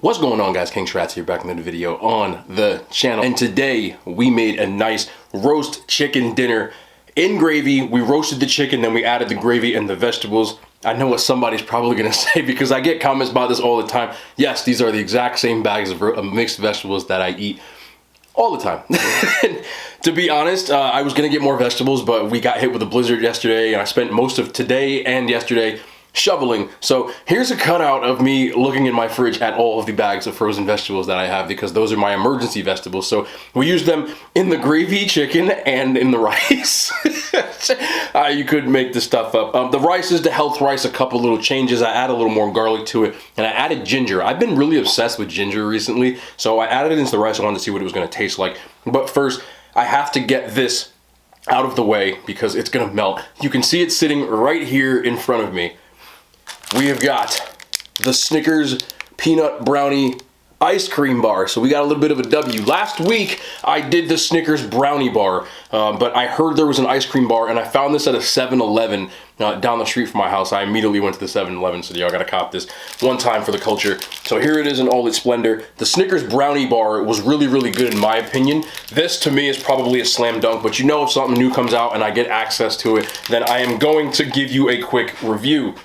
What's going on, guys? King Shrats here, back in the video on the channel, and today we made a nice roast chicken dinner in gravy. We roasted the chicken, then we added the gravy and the vegetables. I know what somebody's probably gonna say because I get comments about this all the time. Yes, these are the exact same bags of mixed vegetables that I eat all the time. To be honest, I was gonna get more vegetables, but we got hit with a blizzard yesterday, and I spent most of today and yesterday shoveling. So here's a cutout of me looking in my fridge at all of the bags of frozen vegetables that I have, because those are my emergency vegetables. So we use them in the gravy chicken and in the rice. You could make this stuff up. The rice is the health rice, a couple little changes. I add a little more garlic to it, and I added ginger. I've been really obsessed with ginger recently, so I added it into the rice. I wanted to see what it was gonna taste like. But first, I have to get this out of the way because it's gonna melt. You can see it sitting right here in front of me. We have got the Snickers peanut brownie ice cream bar. So we got a little bit of a W. Last week, I did the Snickers brownie bar, but I heard there was an ice cream bar, and I found this at a 7-Eleven down the street from my house. I immediately went to the 7-Eleven, so y'all gotta cop this one time for the culture. So here it is in all its splendor. The Snickers brownie bar was really, really good in my opinion. This, to me, is probably a slam dunk, but you know, if something new comes out and I get access to it, then I am going to give you a quick review.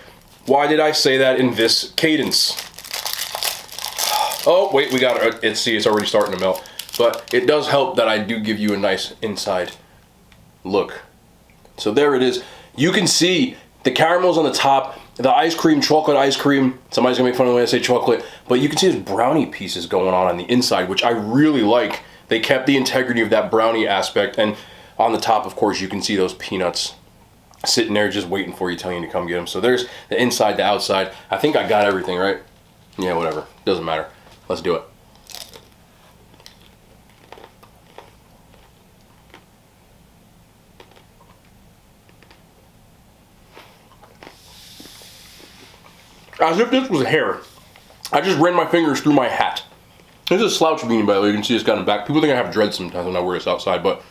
Why did I say that in this cadence? Oh, wait, we got it. See, it's already starting to melt. But it does help that I do give you a nice inside look. So there it is. You can see the caramels on the top, the ice cream, chocolate ice cream. Somebody's gonna make fun of the way I say chocolate, but you can see there's brownie pieces going on the inside, which I really like. They kept the integrity of that brownie aspect. And on the top, of course, you can see those peanuts sitting there just waiting for you, telling you to come get them. So there's the inside, the outside. I think I got everything, right? Yeah, whatever. Doesn't matter. Let's do it. As if this was hair. I just ran my fingers through my hat. This is a slouch beanie, by the way. You can see this guy in the back. People think I have dreads sometimes when I wear this outside, but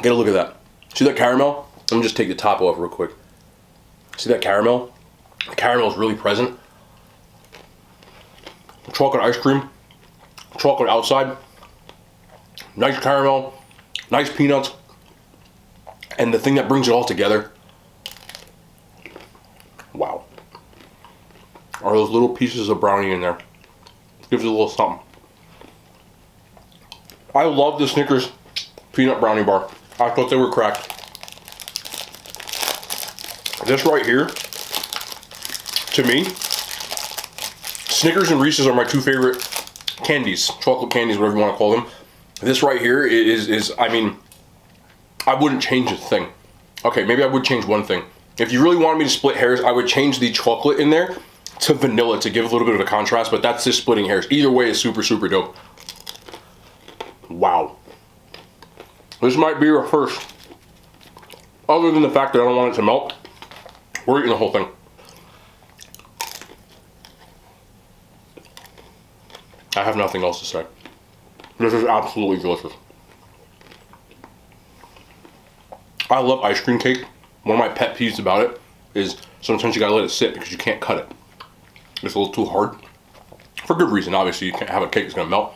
get a look at that. See that caramel? Let me just take the top off real quick. See that caramel? The caramel is really present. Chocolate ice cream, chocolate outside, nice caramel, nice peanuts, and the thing that brings it all together, wow, are those little pieces of brownie in there. Gives it a little something. I love the Snickers peanut brownie bar. I thought they were cracked. This right here, to me, Snickers and Reese's are my two favorite candies, chocolate candies, whatever you want to call them. This right here is I mean, I wouldn't change a thing. Okay, maybe I would change one thing. If you really wanted me to split hairs, I would change the chocolate in there to vanilla to give a little bit of a contrast, but that's just splitting hairs. Either way is super, super dope. Wow. This might be your first. Other than the fact that I don't want it to melt, we're eating the whole thing. I have nothing else to say. This is absolutely delicious. I love ice cream cake. One of my pet peeves about it is sometimes you gotta let it sit because you can't cut it. It's a little too hard. For good reason, obviously you can't have a cake that's gonna melt.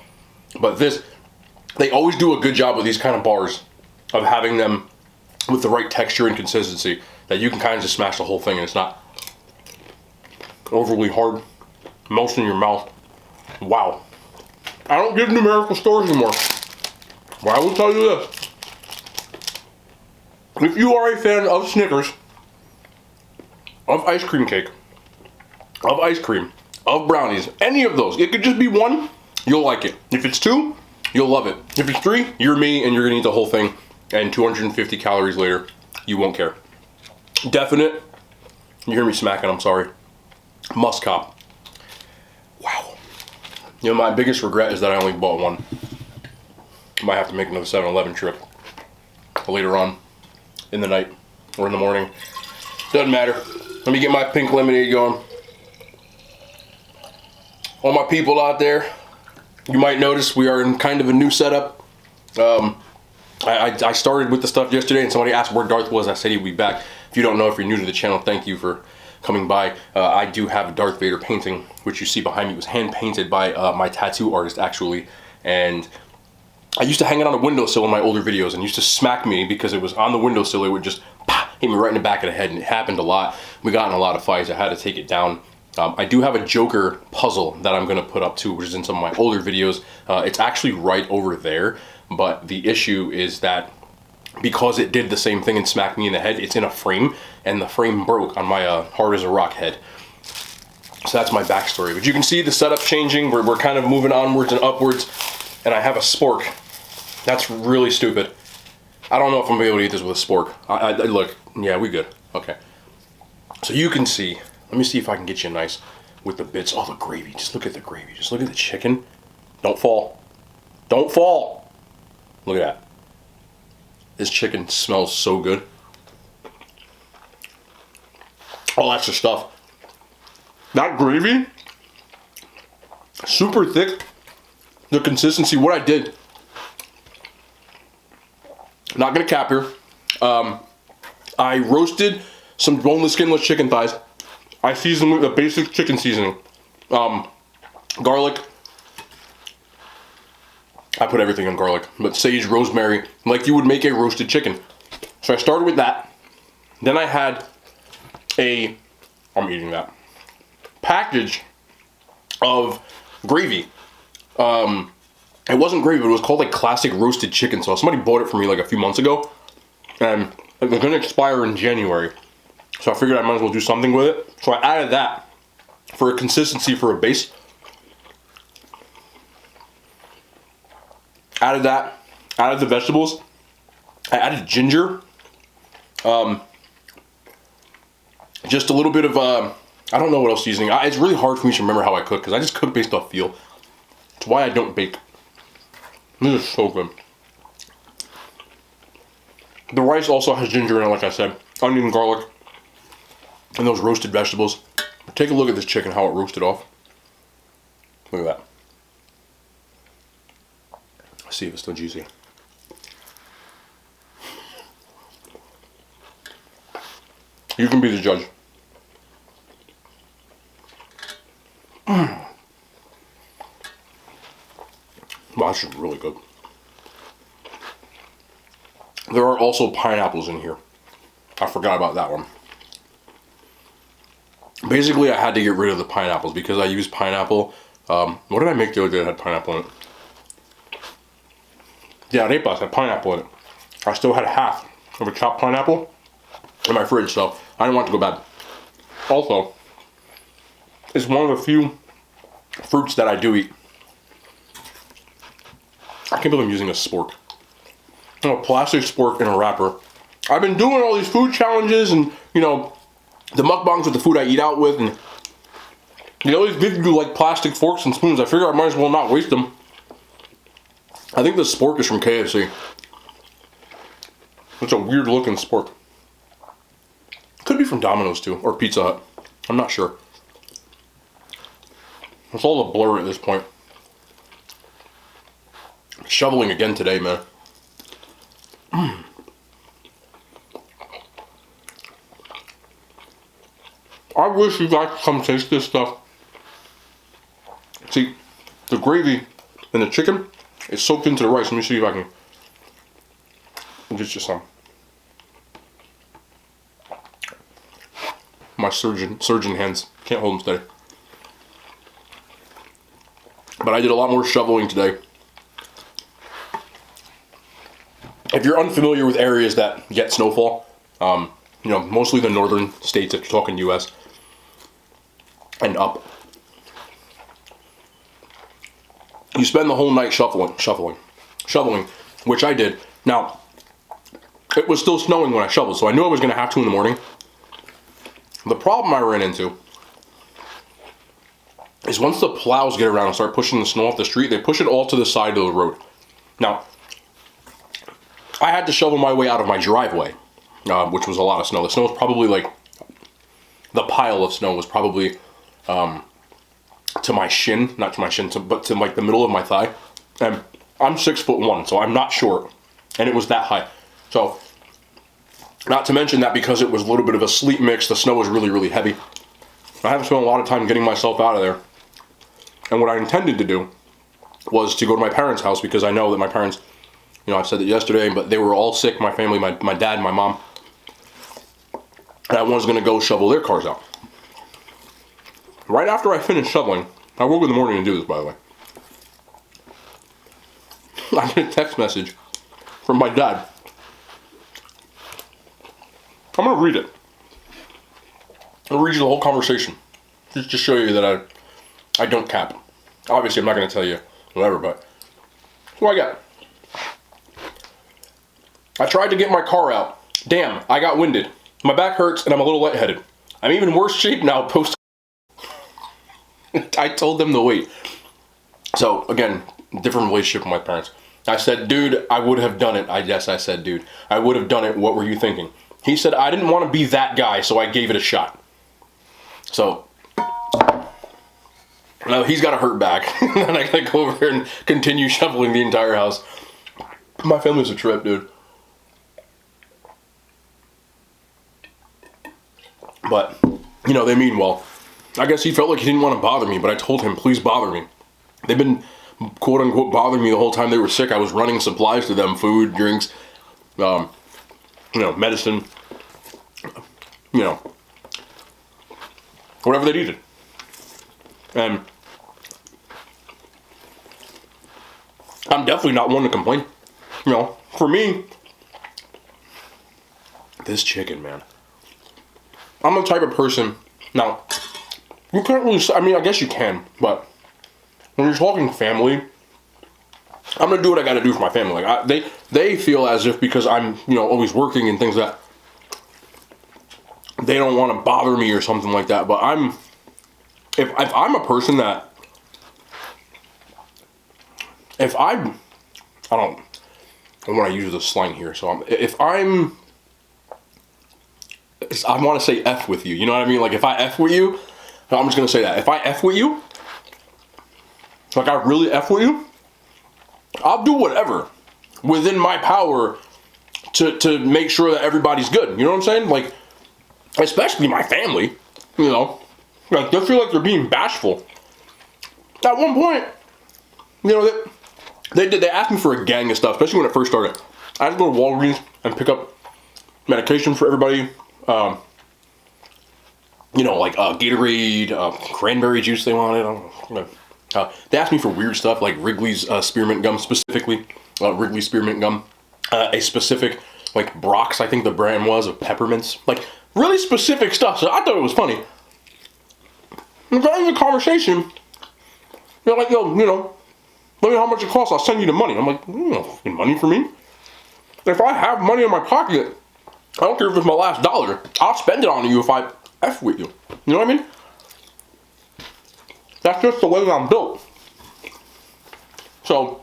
But this, they always do a good job with these kind of bars of having them with the right texture and consistency that you can kind of just smash the whole thing and it's not overly hard, melts in your mouth. Wow. I don't get numerical stores anymore. But I will tell you this. If you are a fan of Snickers, of ice cream cake, of ice cream, of brownies, any of those, it could just be one, you'll like it. If it's two, you'll love it. If it's three, you're me and you're gonna eat the whole thing, and 250 calories later, you won't care. Definite, you hear me smacking, I'm sorry. Must cop. Wow. You know, my biggest regret is that I only bought one. I might have to make another 7-Eleven trip later on in the night or in the morning. Doesn't matter. Let me get my pink lemonade going. All my people out there, you might notice we are in kind of a new setup. I started with the stuff yesterday and somebody asked where Darth was. I said he'd be back. If you don't know, if you're new to the channel, thank you for coming by. I do have a Darth Vader painting, which you see behind me. It was hand painted by my tattoo artist, actually. And I used to hang it on a windowsill in my older videos and used to smack me because it was on the windowsill. It would just hit me right in the back of the head, and it happened a lot. We got in a lot of fights. I had to take it down. I do have a Joker puzzle that I'm going to put up too, which is in some of my older videos. It's actually right over there, but the issue is that because it did the same thing and smacked me in the head, it's in a frame, and the frame broke on my hard as a rock head. So that's my backstory. But you can see the setup changing. We're kind of moving onwards and upwards, and I have a spork. That's really stupid. I don't know if I'm gonna be able to eat this with a spork. Look, yeah, we good. Okay. So you can see, let me see if I can get you nice with the bits. Oh, the gravy. Just look at the gravy. Just look at the chicken. Don't fall. Don't fall. Look at that. This chicken smells so good. Oh, that's the stuff. That gravy, super thick. The consistency, what I did, not gonna cap here. I roasted some boneless, skinless chicken thighs. I seasoned with the basic chicken seasoning. Garlic. I put everything in garlic, but sage, rosemary, like you would make a roasted chicken. So I started with that. Then I had I'm eating that, package of gravy. It wasn't gravy, but it was called like classic roasted chicken sauce. Somebody bought it for me like a few months ago, and it was gonna expire in January. So I figured I might as well do something with it. So I added that for a consistency for a base. Added that, added the vegetables. I added ginger. Just a little bit of, I don't know what else seasoning. It's really hard for me to remember how I cook because I just cook based off feel. It's why I don't bake. This is so good. The rice also has ginger in it, like I said. Onion, garlic, and those roasted vegetables. Take a look at this chicken, how it roasted off. Look at that. Let's see if it's still juicy. You can be the judge. Wow, this is really good. There are also pineapples in here. I forgot about that one. Basically, I had to get rid of the pineapples because I used pineapple. What did I make the other day that had pineapple in it? Yeah, arepas had pineapple in it. I still had half of a chopped pineapple in my fridge, so I didn't want it to go bad. Also, it's one of the few fruits that I do eat. I can't believe I'm using a spork. A plastic spork in a wrapper. I've been doing all these food challenges and, you know, the mukbangs with the food I eat out with, and they always give you like plastic forks and spoons. I figure I might as well not waste them. I think the spork is from KFC. It's a weird looking spork. Could be from Domino's too, or Pizza Hut. I'm not sure. It's all a blur at this point. Shoveling again today, man. I wish you guys could come taste this stuff. See, the gravy and the chicken is soaked into the rice. Let me see if I can get you some. My surgeon hands can't hold them steady. But I did a lot more shoveling today. If you're unfamiliar with areas that get snowfall, you know, mostly the northern states, if you're talking US and up, you spend the whole night shoveling, which I did. Now, it was still snowing when I shoveled, so I knew I was going to have to in the morning. The problem I ran into is once the plows get around and start pushing the snow off the street, they push it all to the side of the road. Now, I had to shovel my way out of my driveway, which was a lot of snow. The snow was probably like, the pile of snow was probably to my shin, not to my shin, but to like the middle of my thigh. And I'm 6'1", so I'm not short, and it was that high. So Not to mention that because it was a little bit of a sleet mix, the snow was really, really heavy. I haven't spent a lot of time getting myself out of there. And what I intended to do was to go to my parents' house, because I know that my parents, you know, I said that yesterday, but they were all sick, my family, my dad and my mom. And I was going to go shovel their cars out. Right after I finished shoveling, I woke in the morning to do this, by the way. I get a text message from my dad. I'm going to read it. I'll read you the whole conversation. Just to show you that I don't cap. Obviously, I'm not going to tell you whatever, but that's what I got. I tried to get my car out. Damn, I got winded. My back hurts and I'm a little lightheaded. I'm even worse shape now post. I told them to wait. So, again, different relationship with my parents. I said, dude, I would have done it. Yes, I said, dude, I would have done it. What were you thinking? He said, I didn't want to be that guy, so I gave it a shot. So, now he's got a hurt back. And I gotta go over here and continue shoveling the entire house. My family's a trip, dude. But, you know, they mean well. I guess he felt like he didn't want to bother me, but I told him, please bother me. They've been, quote unquote, bothering me the whole time they were sick. I was running supplies to them, food, drinks, you know, medicine, you know, whatever they needed. And I'm definitely not one to complain. You know, for me, this chicken, man. I'm the type of person, now, you can't really, I mean, I guess you can, but when you're talking family, I'm gonna do what I gotta do for my family. Like, they feel as if because I'm, you know, always working and things that they don't want to bother me or something like that. But if I'm a person that, if I don't want to use the slang here, so I want to say F with you, you know what I mean? Like, if I F with you, I'm just going to say that. If I F with you, like I really F with you, I'll do whatever within my power to make sure that everybody's good. You know what I'm saying? Like, especially my family, you know. Like, they feel like they're being bashful. At one point, you know, they asked me for a gang of stuff, especially when it first started. I had to go to Walgreens and pick up medication for everybody. You know, like Gatorade, cranberry juice they wanted. They asked me for weird stuff like Wrigley's spearmint gum, specifically Wrigley spearmint gum. A specific, like Brock's, I think the brand was, of peppermints. Like, really specific stuff, so I thought it was funny. And during the conversation, they're like, yo, you know, look at how much it costs, I'll send you the money. I'm like, you know, money for me? If I have money in my pocket, I don't care if it's my last dollar, I'll spend it on you if I F with you. You know what I mean? That's just the way I'm built. So,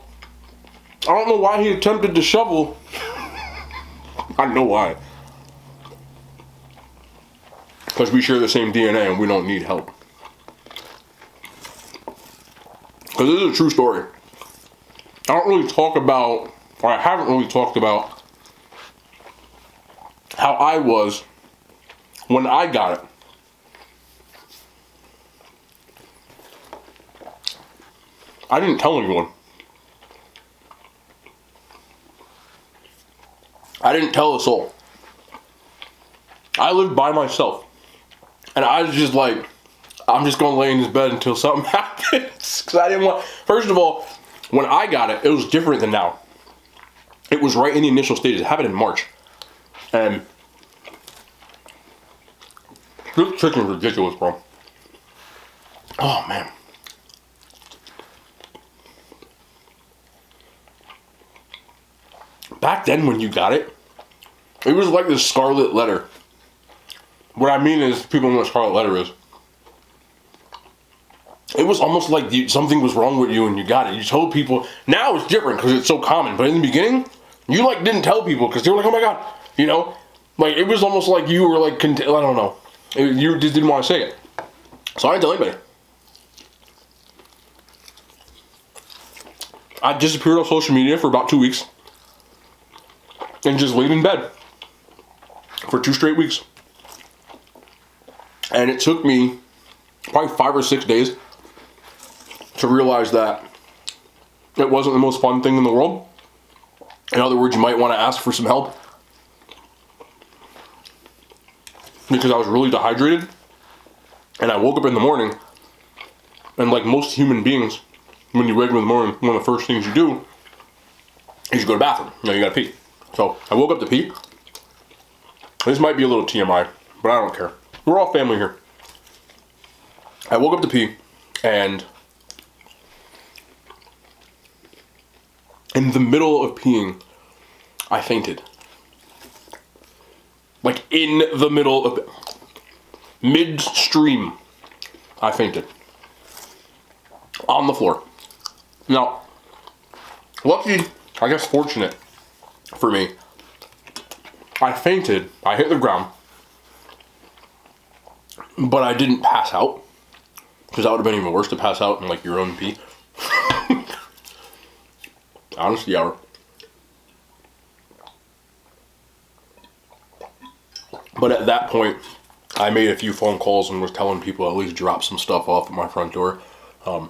I don't know why he attempted to shovel. I know why. Because we share the same DNA and we don't need help. Because this is a true story. I don't really talk about, or I haven't really talked about how I was when I got it. I didn't tell anyone. I didn't tell a soul. I lived by myself. And I was just like, I'm just going to lay in this bed until something happens. Because I didn't want, first of all, when I got it, it was different than now. It was right in the initial stages. It happened in March. And this chicken is ridiculous, bro. Oh, man. Back then when you got it, it was like this scarlet letter. What I mean is, people know what scarlet letter is. It was almost like something was wrong with you when you got it. You told people. Now it's different because it's so common. But in the beginning, you like didn't tell people because they were like, oh my God. You know? Like, it was almost like you were like, I don't know. You just didn't want to say it. So I didn't tell anybody. I disappeared off social media for about 2 weeks. And just laid in bed. for 2 straight weeks. And it took me probably 5 or 6 days to realize that it wasn't the most fun thing in the world. In other words, you might want to ask for some help, because I was really dehydrated. And I woke up in the morning, and like most human beings, when you wake up in the morning, one of the first things you do is you go to the bathroom. You know, you gotta pee. So I woke up to pee. This might be a little TMI, but I don't care. We're all family here. I woke up to pee, and in the middle of peeing, I fainted. Like in the middle of midstream, I fainted on the floor. Now, lucky, I guess fortunate for me, I fainted, I hit the ground, but I didn't pass out, because that would have been even worse to pass out in like your own pee. Honestly, hour. But at that point, I made a few phone calls and was telling people at least drop some stuff off at my front door. I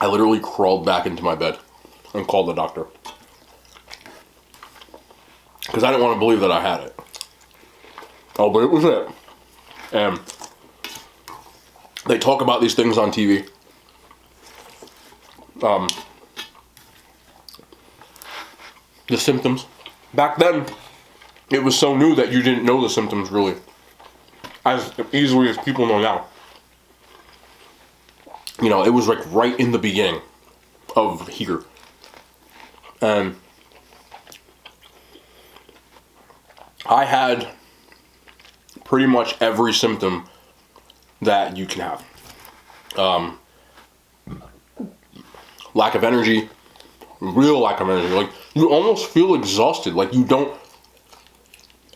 literally crawled back into my bed and called the doctor, because I didn't want to believe that I had it. Oh, but it was it. And they talk about these things on TV. The symptoms. Back then, it was so new that you didn't know the symptoms really as easily as people know now. You know, it was like right in the beginning of here. And I had pretty much every symptom that you can have. Lack of energy, real lack of energy. Like, you almost feel exhausted. Like, you don't.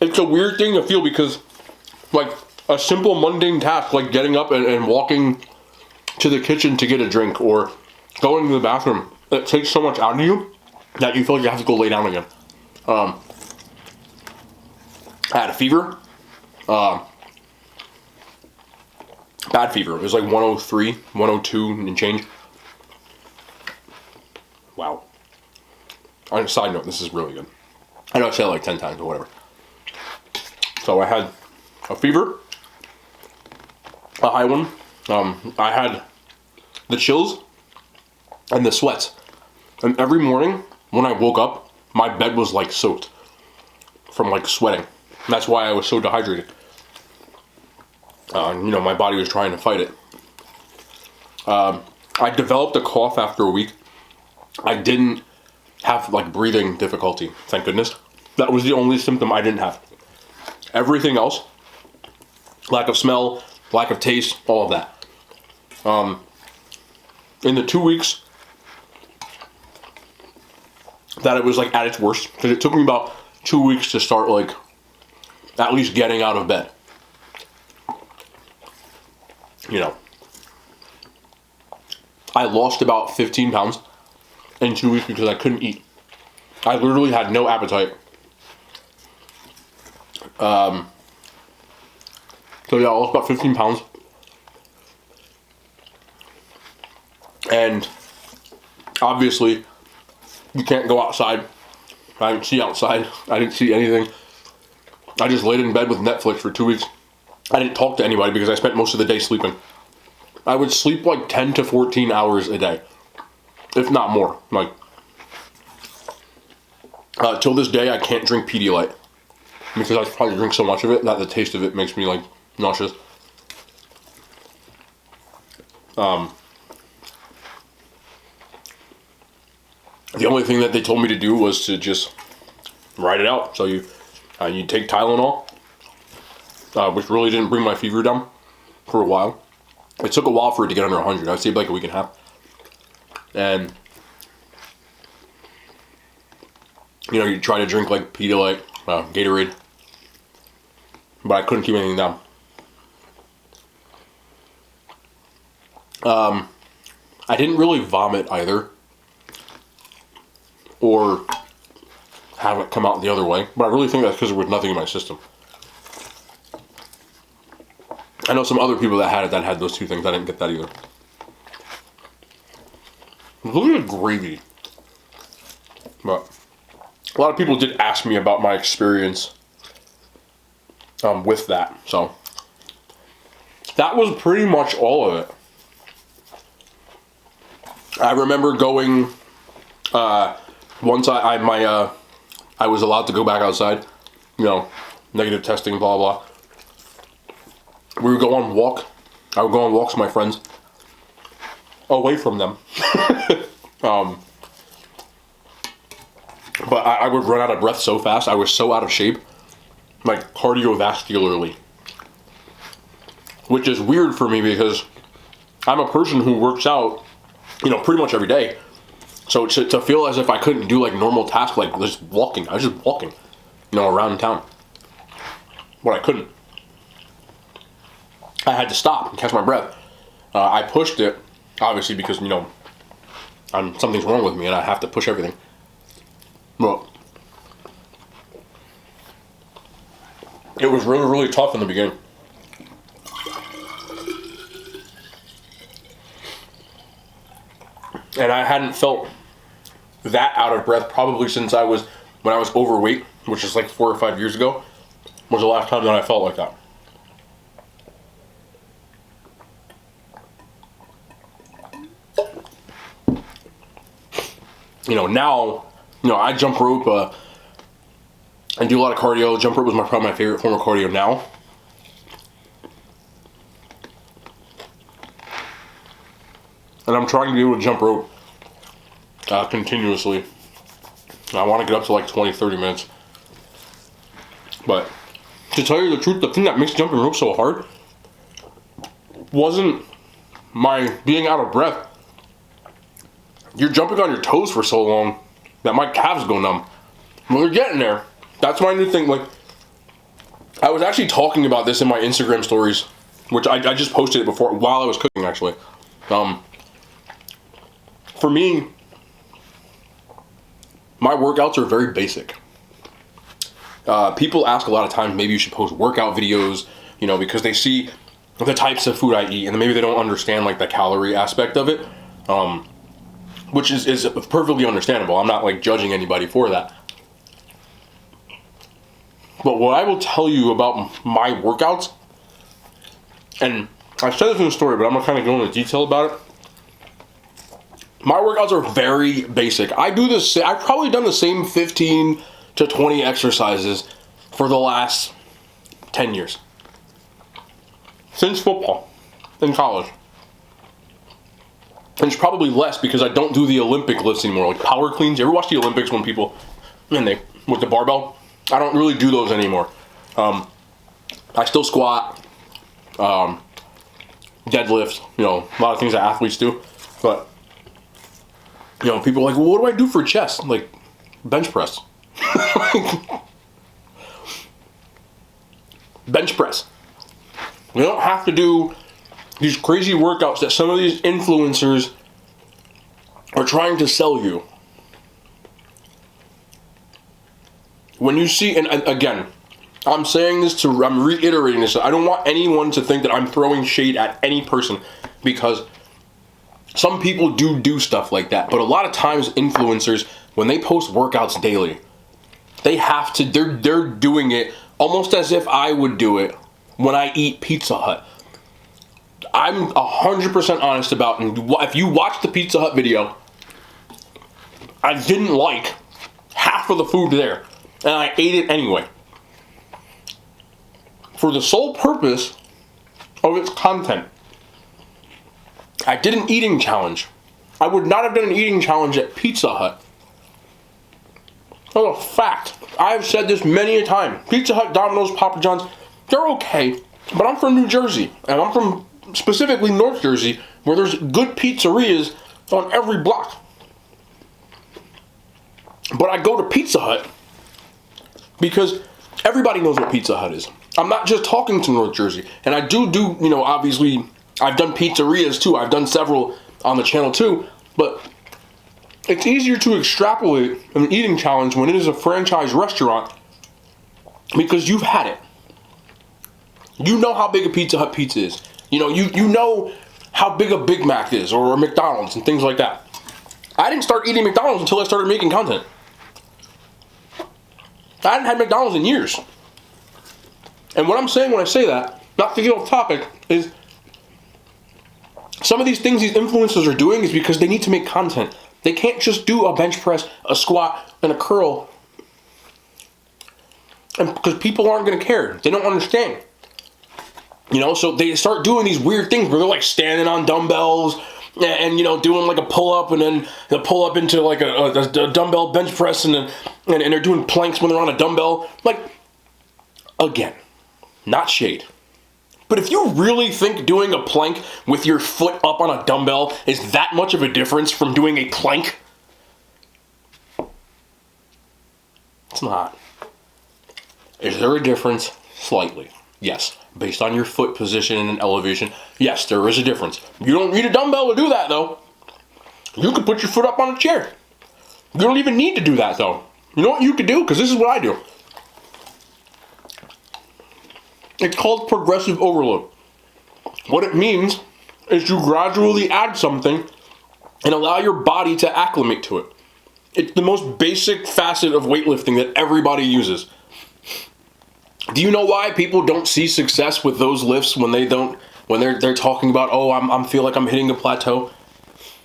It's a weird thing to feel, because, like, a simple mundane task like getting up and walking to the kitchen to get a drink or going to the bathroom, it takes so much out of you that you feel like you have to go lay down again. I had a fever. Bad fever. It was like 103, 102 and change. Wow. On a side note, this is really good. I know I said it like 10 times or whatever. So I had a fever, a high one. I had the chills and the sweats. And every morning when I woke up, my bed was like soaked from like sweating. And that's why I was so dehydrated. You know, my body was trying to fight it. I developed a cough after a week. I didn't have like breathing difficulty, thank goodness. That was the only symptom I didn't have. Everything else, lack of smell, lack of taste, all of that. In the 2 weeks that it was like at its worst, because it took me about 2 weeks to start like at least getting out of bed. You know, I lost about 15 pounds in 2 weeks because I couldn't eat. I literally had no appetite. So yeah, I lost about 15 pounds. And obviously, you can't go outside. I didn't see outside. I didn't see anything. I just laid in bed with Netflix for 2 weeks. I didn't talk to anybody because I spent most of the day sleeping. I would sleep like 10 to 14 hours a day, if not more. Like, till this day, I can't drink Pedialyte because I probably drink so much of it that the taste of it makes me like nauseous. The only thing that they told me to do was to just ride it out. So you take Tylenol, which really didn't bring my fever down for a while. It took a while for it to get under 100. I'd say like a week and a half. And you know, you try to drink like Pedialyte, Gatorade, but I couldn't keep anything down. I didn't really vomit either, or have it come out the other way, but I really think that's because there was nothing in my system. I know some other people that had it that had those two things. I didn't get that either. Look at the gravy. But a lot of people did ask me about my experience with that. So that was pretty much all of it. I remember going once I was allowed to go back outside, you know, negative testing, blah blah. We would go on walk. I would go on walks with my friends, away from them. But I would run out of breath so fast. I was so out of shape, like cardiovascularly, which is weird for me because I'm a person who works out, you know, pretty much every day. So to feel as if I couldn't do like normal tasks, like just walking, I was just walking, you know, around town, but I couldn't. I had to stop and catch my breath. I pushed it, obviously, because, you know, something's wrong with me and I have to push everything. But it was really, really tough in the beginning. And I hadn't felt that out of breath probably since when I was overweight, which is like 4 or 5 years ago, was the last time that I felt like that. You know, now, you know, I jump rope and do a lot of cardio. Jump rope was probably my favorite form of cardio now. And I'm trying to be able to jump rope continuously. I want to get up to like 20, 30 minutes. But to tell you the truth, the thing that makes jumping rope so hard wasn't my being out of breath. You're jumping on your toes for so long that my calves go numb. Well, we're getting there. That's my new thing. Like, I was actually talking about this in my Instagram stories, which I just posted it before while I was cooking, actually. For me, my workouts are very basic. People ask a lot of times, maybe you should post workout videos, you know, because they see the types of food I eat, and maybe they don't understand like the calorie aspect of it, which is perfectly understandable. I'm not like judging anybody for that. But what I will tell you about my workouts, and I said this in the story, but I'm gonna kind of go into detail about it. My workouts are very basic. I've probably done the same 15 to 20 exercises for the last 10 years. Since football in college. And it's probably less because I don't do the Olympic lifts anymore, like power cleans. You ever watch the Olympics when people, with the barbell? I don't really do those anymore. I still squat, deadlift, you know, a lot of things that athletes do. But, you know, people are like, well, what do I do for chest? Like, bench press. Bench press. You don't have to do these crazy workouts that some of these influencers are trying to sell you. When you see, and again, I'm reiterating this, I don't want anyone to think that I'm throwing shade at any person, because some people do stuff like that. But a lot of times influencers, when they post workouts daily, they're doing it almost as if I would do it when I eat Pizza Hut. I'm 100% honest about, and if you watch the Pizza Hut video, I didn't like half of the food there, and I ate it anyway. For the sole purpose of its content. I did an eating challenge. I would not have done an eating challenge at Pizza Hut. That's a fact. I've said this many a time. Pizza Hut, Domino's, Papa John's, they're okay. But I'm from New Jersey, and I'm from specifically North Jersey, where there's good pizzerias on every block. But I go to Pizza Hut because everybody knows what Pizza Hut is. I'm not just talking to North Jersey. And I do, you know, obviously, I've done pizzerias too. I've done several on the channel too. But it's easier to extrapolate an eating challenge when it is a franchise restaurant because you've had it. You know how big a Pizza Hut pizza is. You know how big a Big Mac is, or a McDonald's and things like that. I didn't start eating McDonald's until I started making content. I hadn't had McDonald's in years. And what I'm saying when I say that, not to get off topic, is some of these things these influencers are doing is because they need to make content. They can't just do a bench press, a squat, and a curl. And because people aren't going to care. They don't understand. You know, so they start doing these weird things where they're like standing on dumbbells and you know, doing like a pull-up, and then they'll pull up into like a dumbbell bench press, and they're doing planks when they're on a dumbbell. Like, again, not shade. But if you really think doing a plank with your foot up on a dumbbell is that much of a difference from doing a plank, it's not. Is there a difference? Slightly. Yes. Based on your foot position and elevation, yes, there is a difference. You don't need a dumbbell to do that, though. You can put your foot up on a chair. You don't even need to do that, though. You know what you could do? Because this is what I do. It's called progressive overload. What it means is you gradually add something and allow your body to acclimate to it. It's the most basic facet of weightlifting that everybody uses. Do you know why people don't see success with those lifts when they're talking about, oh, I feel like I'm hitting a plateau?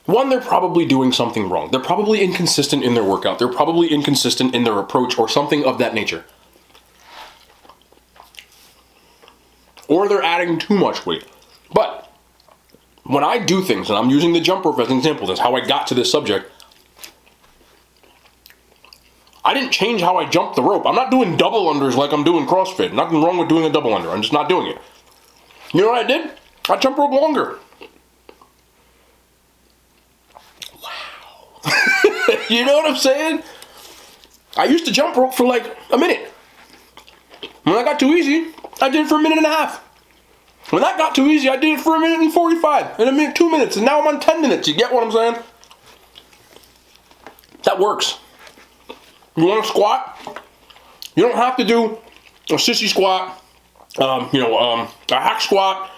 One, they're probably doing something wrong. They're probably inconsistent in their workout. They're probably inconsistent in their approach or something of that nature. Or they're adding too much weight. But when I do things, and I'm using the jump rope as an example, that's how I got to this subject, I didn't change how I jumped the rope. I'm not doing double unders like I'm doing CrossFit. Nothing wrong with doing a double under. I'm just not doing it. You know what I did? I jump rope longer. Wow. You know what I'm saying? I used to jump rope for like a minute. When that got too easy, I did it for a minute and a half. When that got too easy, I did it for a minute and 45. And a minute, 2 minutes. And now I'm on 10 minutes. You get what I'm saying? That works. You want to squat? You don't have to do a sissy squat, a hack squat,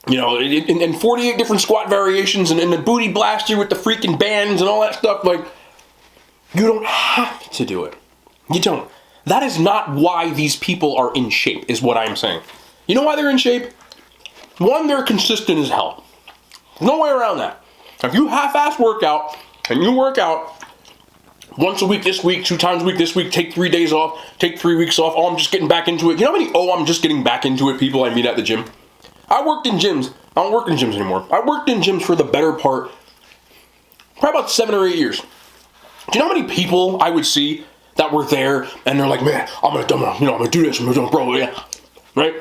in 48 different squat variations, and the booty blaster with the freaking bands and all that stuff. Like, you don't have to do it. You don't. That is not why these people are in shape, is what I'm saying. You know why they're in shape? One, they're consistent as hell. No way around that. If you half-ass workout, and you work out once a week this week, 2 times a week this week, take 3 days off, take 3 weeks off, oh, I'm just getting back into it. You know how many, I'm just getting back into it people I meet at the gym? I worked in gyms. I don't work in gyms anymore. I worked in gyms for the better part, probably about 7 or 8 years. Do you know how many people I would see that were there and they're like, man, I'm gonna do this, I'm gonna do it, bro, yeah, right?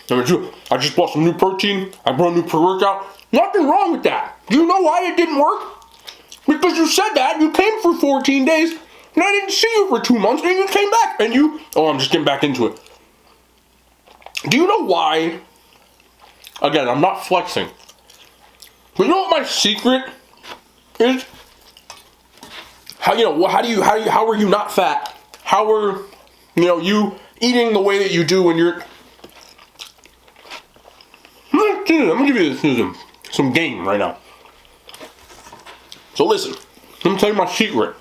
I just bought some new protein, I brought a new pre-workout. Nothing wrong with that. Do you know why it didn't work? Because you said that, you came for 14 days, and I didn't see you for 2 months, and you came back, and I'm just getting back into it. Do you know why? Again, I'm not flexing. But you know what my secret is? How are you not fat? How are, you eating the way that you do when you're... I'm gonna give you some game right now. So listen, let me tell you my secret.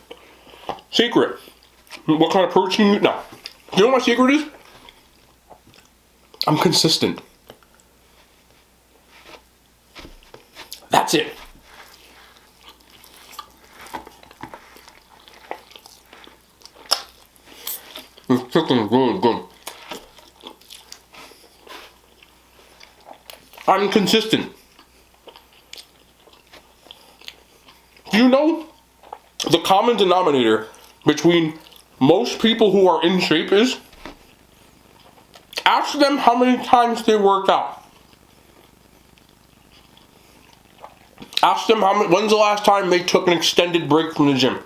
Secret. What kind of protein you... No. You know what my secret is? I'm consistent. That's it. This chicken is really good. I'm consistent. Do you know the common denominator between most people who are in shape is? Ask them how many times they work out. Ask them when's the last time they took an extended break from the gym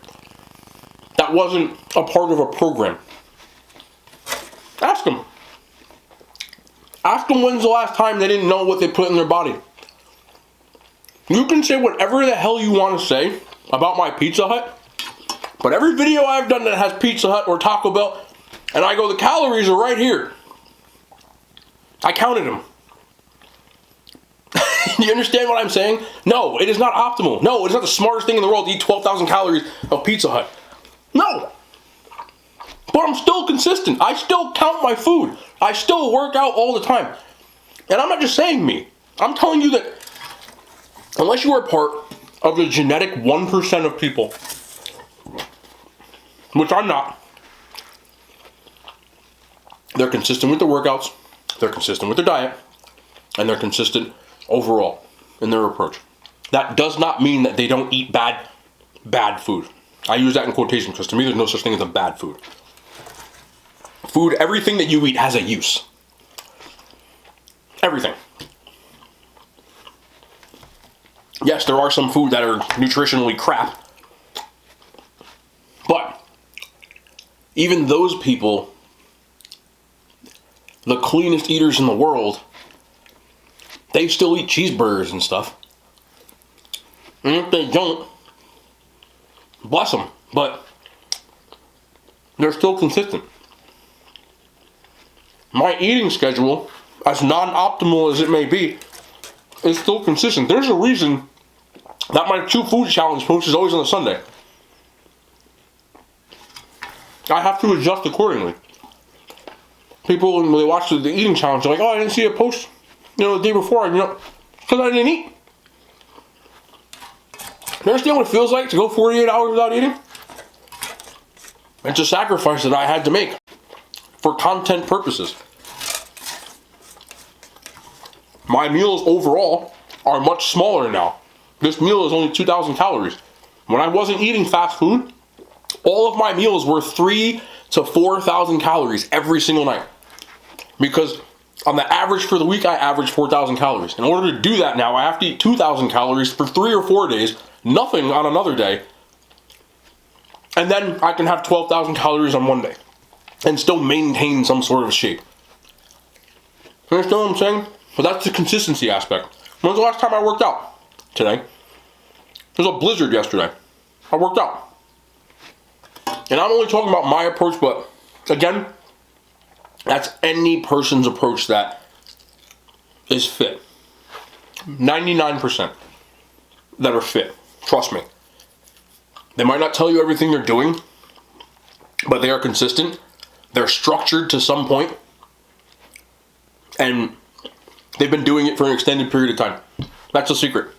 that wasn't a part of a program. Ask them. Ask them when's the last time they didn't know what they put in their body. You can say whatever the hell you want to say about my Pizza Hut, but every video I've done that has Pizza Hut or Taco Bell, and I go, the calories are right here. I counted them. You understand what I'm saying? No, it is not optimal. No, it is not the smartest thing in the world to eat 12,000 calories of Pizza Hut. No. But I'm still consistent. I still count my food. I still work out all the time. And I'm not just saying me. I'm telling you that unless you are part of the genetic 1% of people, which I'm not, they're consistent with their workouts, they're consistent with their diet, and they're consistent overall in their approach. That does not mean that they don't eat bad food. I use that in quotation because to me there's no such thing as a bad food. Food, everything that you eat has a use. Everything. Yes, there are some food that are nutritionally crap. But even those people, the cleanest eaters in the world, they still eat cheeseburgers and stuff. And if they don't, bless them. But they're still consistent. My eating schedule, as non-optimal as it may be, is still consistent. There's a reason that my 2 food challenge post is always on a Sunday. I have to adjust accordingly. People, when they watch the eating challenge, they're like, oh, I didn't see a post, the day before, because I didn't eat. You understand what it feels like to go 48 hours without eating? It's a sacrifice that I had to make for content purposes. My meals overall are much smaller now. This meal is only 2,000 calories. When I wasn't eating fast food, all of my meals were 3,000 to 4,000 calories every single night. Because on the average for the week, I average 4,000 calories. In order to do that now, I have to eat 2,000 calories for 3 or 4 days, nothing on another day, and then I can have 12,000 calories on one day and still maintain some sort of shape. You understand what I'm saying? But that's the consistency aspect. When's the last time I worked out? Today. There was a blizzard yesterday. I worked out. And I'm only talking about my approach, but again, that's any person's approach that is fit. 99% that are fit. Trust me. They might not tell you everything they're doing, but they are consistent. They're structured to some point, and they've been doing it for an extended period of time. That's the secret.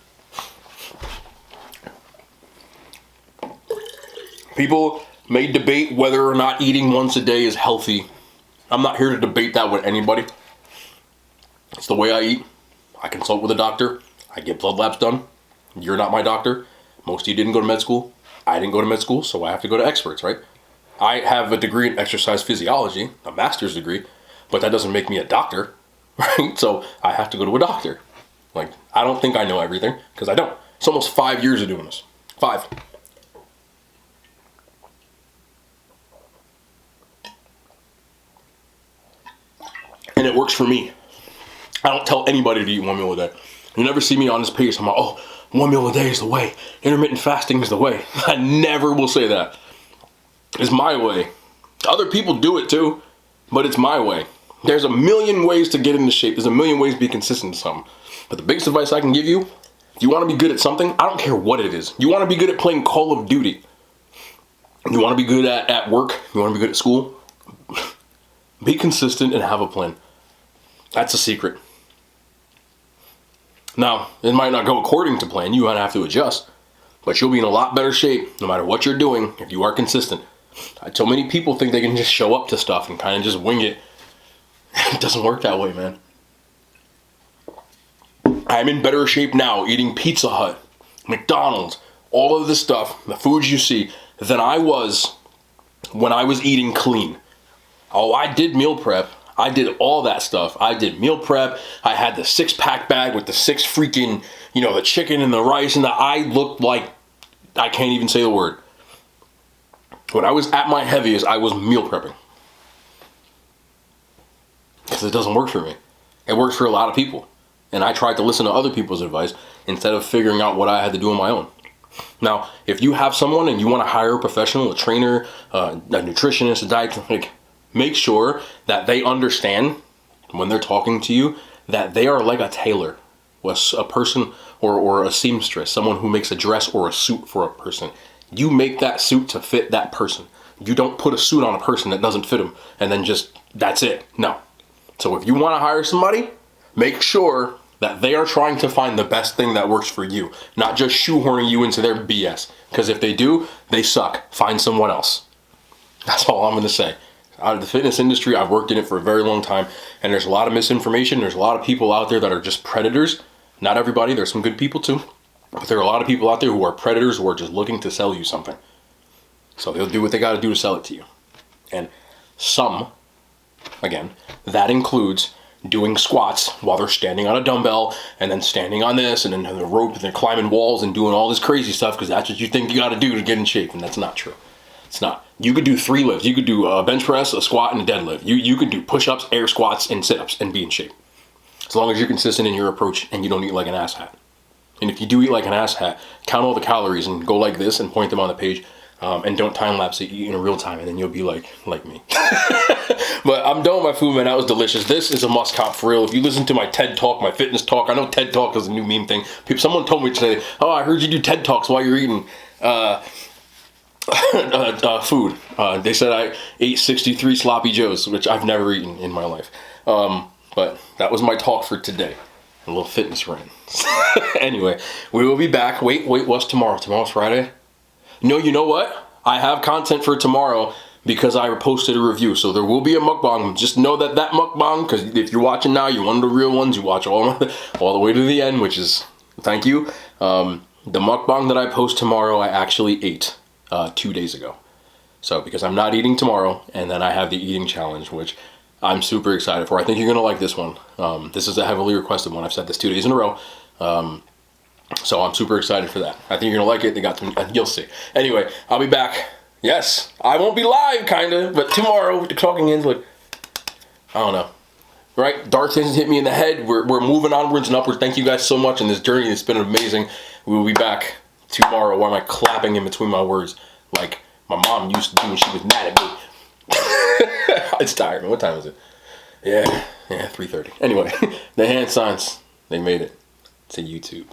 People may debate whether or not eating once a day is healthy. I'm not here to debate that with anybody. It's the way I eat. I consult with a doctor. I get blood labs done. You're not my doctor. Most of you didn't go to med school. I didn't go to med school, so I have to go to experts, right? I have a degree in exercise physiology, a master's degree, but that doesn't make me a doctor, right? So I have to go to a doctor. Like, I don't think I know everything, because I don't. It's almost 5 years of doing this. 5. And it works for me. I don't tell anybody to eat 1 meal a day. You never see me on this page. I'm like, oh, 1 meal a day is the way. Intermittent fasting is the way. I never will say that. It's my way. Other people do it too, but it's my way. There's a million ways to get into shape. There's a million ways to be consistent to something. But the biggest advice I can give you, if you want to be good at something, I don't care what it is. You want to be good at playing Call of Duty. You want to be good at work. You want to be good at school. Be consistent and have a plan. That's a secret. Now, it might not go according to plan. You might have to adjust. But you'll be in a lot better shape no matter what you're doing if you are consistent. So many people think they can just show up to stuff and kind of just wing it. It doesn't work that way, man. I'm in better shape now eating Pizza Hut, McDonald's, all of this stuff, the foods you see, than I was when I was eating clean. Oh, I did meal prep. I did all that stuff. I did meal prep. I had the 6-pack bag with the 6 freaking, the chicken and the rice, and I looked like, I can't even say the word. When I was at my heaviest, I was meal prepping. Because it doesn't work for me. It works for a lot of people. And I tried to listen to other people's advice instead of figuring out what I had to do on my own. Now, if you have someone and you want to hire a professional, a trainer, a nutritionist, a dietitian, make sure that they understand when they're talking to you that they are like a tailor, a person or a seamstress, someone who makes a dress or a suit for a person. You make that suit to fit that person. You don't put a suit on a person that doesn't fit them and then just, that's it. No. So if you want to hire somebody, make sure that they are trying to find the best thing that works for you, not just shoehorning you into their BS. Because if they do, they suck. Find someone else. That's all I'm going to say. Out of the fitness industry, I've worked in it for a very long time, and there's a lot of misinformation. There's a lot of people out there that are just predators. Not everybody. There's some good people too. But there are a lot of people out there who are predators who are just looking to sell you something. So they'll do what they got to do to sell it to you. And some, again, that includes doing squats while they're standing on a dumbbell and then standing on this and then the rope and they're climbing walls and doing all this crazy stuff because that's what you think you got to do to get in shape. And that's not true. It's not. You could do 3 lifts. You could do a bench press, a squat, and a deadlift. You could do push-ups, air squats, and sit-ups and be in shape. As long as you're consistent in your approach and you don't eat like an asshat. And if you do eat like an asshat, count all the calories and go like this and point them on the page. And don't time lapse it, eat in real time, and then you'll be like me. But I'm done with my food, man. That was delicious. This is a must cop for real. If you listen to my TED Talk, my fitness talk, I know TED Talk is a new meme thing. Someone told me today, oh, I heard you do TED Talks while you're eating food. They said I ate 63 sloppy joes, which I've never eaten in my life. But that was my talk for today. A little fitness rant. Anyway, we will be back. Wait, what's tomorrow? Tomorrow's Friday? No, you know what? I have content for tomorrow because I posted a review. So there will be a mukbang. Just know that mukbang, because if you're watching now, you're one of the real ones. You watch all the way to the end, which is, thank you. The mukbang that I post tomorrow, I actually ate 2 days ago. So because I'm not eating tomorrow, and then I have the eating challenge, which I'm super excited for. I think you're going to like this one. This is a heavily requested one. I've said this 2 days in a row. So I'm super excited for that. I think you're gonna like it. They got some, you'll see. Anyway, I'll be back. Yes, I won't be live, kinda, but tomorrow with the talking ends, like, I don't know. Right? Dark things hit me in the head. We're moving onwards and upwards. Thank you guys so much in this journey. It's been amazing. We will be back tomorrow. Why am I clapping in between my words? Like my mom used to do when she was mad at me. It's tiring. What time is it? Yeah, 3:30. Anyway, the hand signs, they made it to YouTube.